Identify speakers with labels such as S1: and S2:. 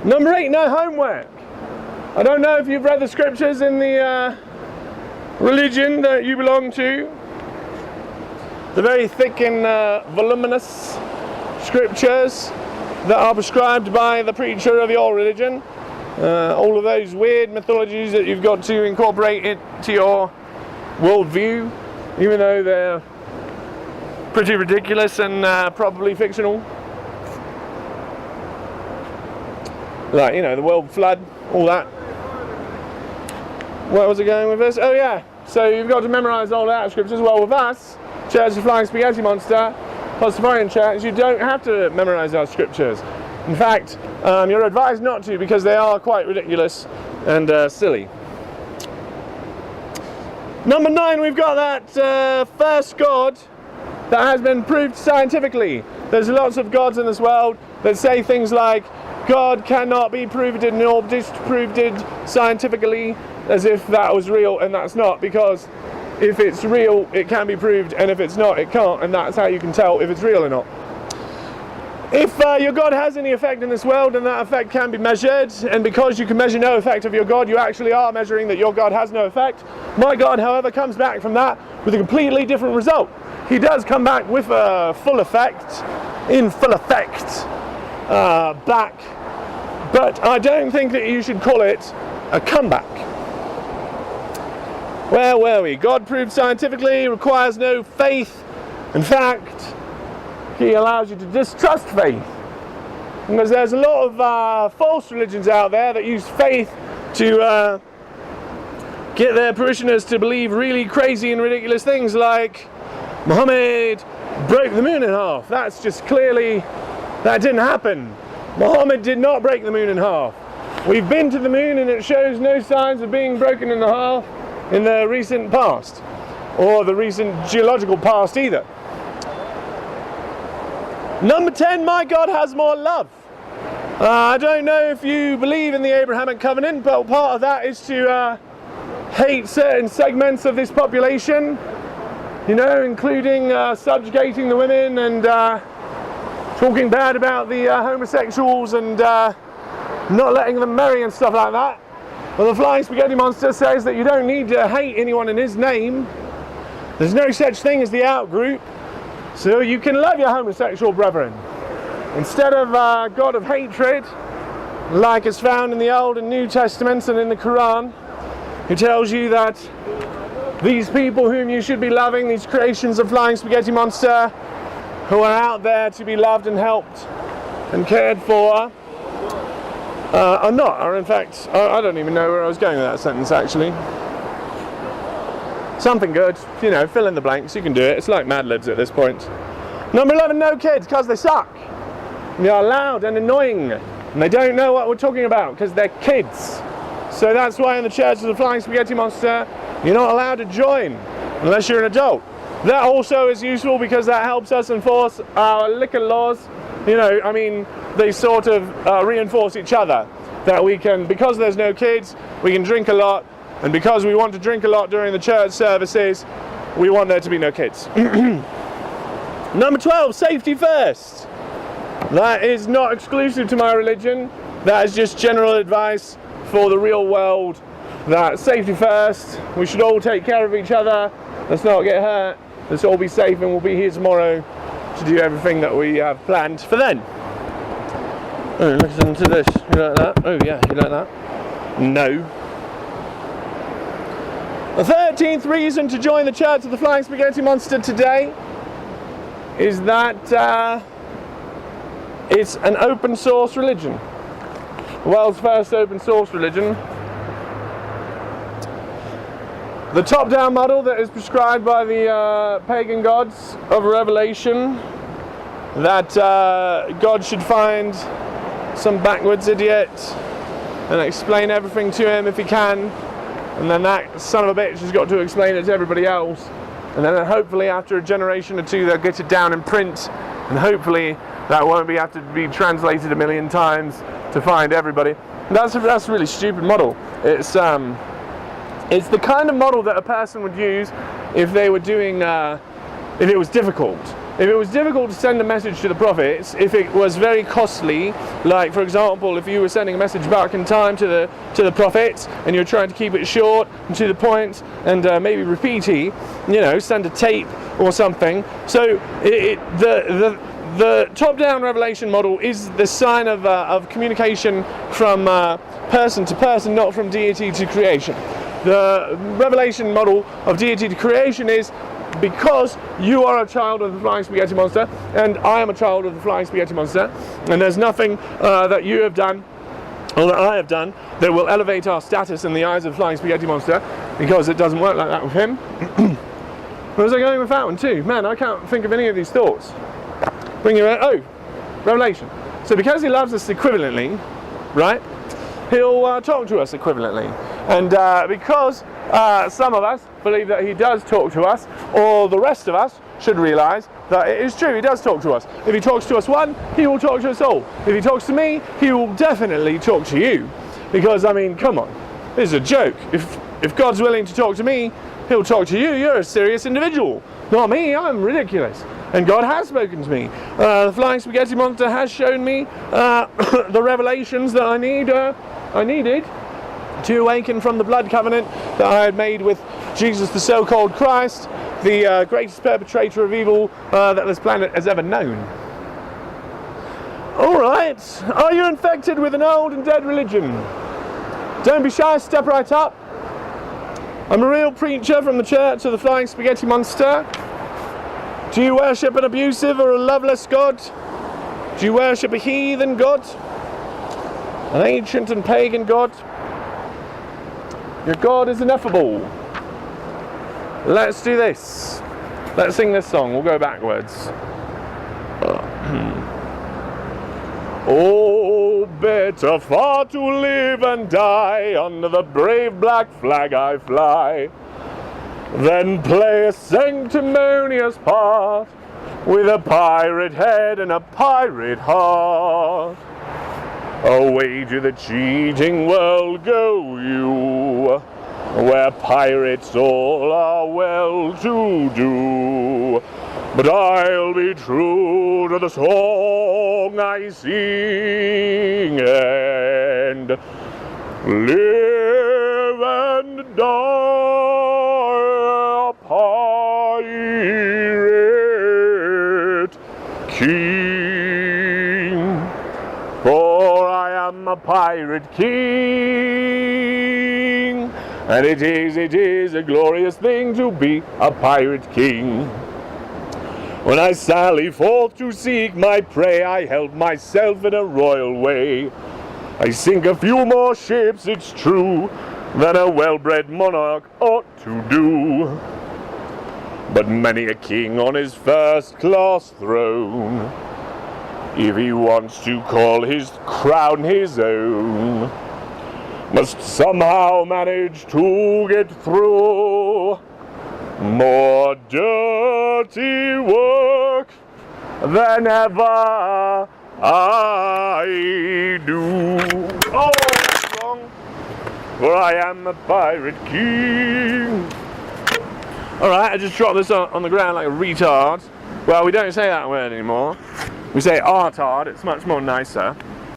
S1: Number 8, no homework. I don't know if you've read the scriptures in the religion that you belong to. The very thick and voluminous scriptures that are prescribed by the preacher of your religion. All of those weird mythologies that you've got to incorporate into your worldview, even though they're pretty ridiculous and probably fictional. Like, you know, the world flood, all that. Where was it going with this? Oh yeah, so you've got to memorise all that scriptures. Well, with us, Church of the Flying Spaghetti Monster, Postmodern Church, you don't have to memorise our scriptures. In fact, you're advised not to, because they are quite ridiculous and silly. Number 9, we've got that first God that has been proved scientifically. There's lots of gods in this world that say things like, God cannot be proved nor disproved scientifically, as if that was real, and that's not, because if it's real, it can be proved, and if it's not, it can't, and that's how you can tell if it's real or not. If your God has any effect in this world, and that effect can be measured, and because you can measure no effect of your God, you actually are measuring that your God has no effect. My God, however, comes back from that with a completely different result. He does come back with a full effect, in full effect, back, but I don't think that you should call it a comeback. Where were we? God proved scientifically, requires no faith. In fact, He allows you to distrust faith. Because there's a lot of false religions out there that use faith to get their parishioners to believe really crazy and ridiculous things like Muhammad broke the moon in half. That's just clearly, that didn't happen. Muhammad did not break the moon in half. We've been to the moon and it shows no signs of being broken in half in the recent past, or the recent geological past either. Number 10, my God has more love. I don't know if you believe in the Abrahamic covenant, but part of that is to hate certain segments of this population, you know, including subjugating the women and talking bad about the homosexuals and not letting them marry and stuff like that. Well, the Flying Spaghetti Monster says that you don't need to hate anyone in his name. There's no such thing as the out-group, so you can love your homosexual brethren. Instead of God of hatred, like is found in the Old and New Testaments and in the Quran, who tells you that these people whom you should be loving, these creations of Flying Spaghetti Monster, who are out there to be loved and helped and cared for, are not, or in fact, I don't even know where I was going with that sentence actually. Something good, you know, fill in the blanks, you can do it, it's like Mad Libs at this point. Number 11, no kids, because they suck. They are loud and annoying, and they don't know what we're talking about, because they're kids. So that's why in the Church of the Flying Spaghetti Monster, you're not allowed to join, unless you're an adult. That also is useful because that helps us enforce our liquor laws. You know, I mean, they sort of reinforce each other. That we can, because there's no kids, we can drink a lot, and because we want to drink a lot during the church services, we want there to be no kids. Number 12, safety first. That is not exclusive to my religion. That is just general advice for the real world. That safety first, we should all take care of each other, let's not get hurt, let's all be safe, and we'll be here tomorrow to do everything that we have planned for then. Oh, listen to this, you like that? Oh yeah, you like that? No. The 13th reason to join the Church of the Flying Spaghetti Monster today is that it's an open source religion. The world's first open source religion. The top-down model that is prescribed by the pagan gods of Revelation, that God should find some backwards idiot and explain everything to him if he can, and then that son of a bitch has got to explain it to everybody else, and then hopefully after a generation or two they'll get it down in print, and hopefully that won't have to be translated a million times to find everybody. That's a really stupid model. It's the kind of model that a person would use if they were doing, if it was difficult. if it was difficult to send a message to the prophets, if it was very costly, like for example, if you were sending a message back in time to the prophets, and you're trying to keep it short and to the point, and maybe repeaty, send a tape or something. So the top-down revelation model is the sign of communication from person to person, not from deity to creation. The revelation model of deity to creation is because you are a child of the flying spaghetti monster, and I am a child of the flying spaghetti monster, and there's nothing that you have done or that I have done that will elevate our status in the eyes of the flying spaghetti monster, because it doesn't work like that with him. Where was I going with that one too? Man, I can't think of any of these thoughts. Revelation. So because he loves us equivalently, right, he'll talk to us equivalently. And because some of us believe that he does talk to us, or the rest of us should realise that it is true, he does talk to us. If he talks to us one, he will talk to us all. If he talks to me, he will definitely talk to you. Because, I mean, come on, this is a joke. If God's willing to talk to me, he'll talk to you. You're a serious individual. Not me, I'm ridiculous. And God has spoken to me. The flying spaghetti monster has shown me the revelations that I needed to awaken from the blood covenant that I had made with Jesus, the so-called Christ, the greatest perpetrator of evil that this planet has ever known. Alright, are you infected with an old and dead religion? Don't be shy, step right up. I'm a real preacher from the Church of the Flying Spaghetti Monster. Do you worship an abusive or a loveless God? Do you worship a heathen God? An ancient and pagan God? Your God is ineffable. Let's do this. Let's sing this song. We'll go backwards. Oh, better far to live and die under the brave black flag I fly, than play a sanctimonious part with a pirate head and a pirate heart. Away to the cheating world go you, where pirates all are well-to-do. But I'll be true to the song I sing, and live and die a pirate king. For I am a pirate king, and it is a glorious thing to be a pirate king. When I sally forth to seek my prey, I help myself in a royal way. I sink a few more ships, it's true, than a well-bred monarch ought to do. But many a king on his first-class throne, if he wants to call his crown his own, must somehow manage to get through more dirty work than ever I do. Oh, that's wrong. For I am a pirate king. Alright, I just dropped this on the ground like a retard. Well, we don't say that word anymore. We say artard, it's much more nicer.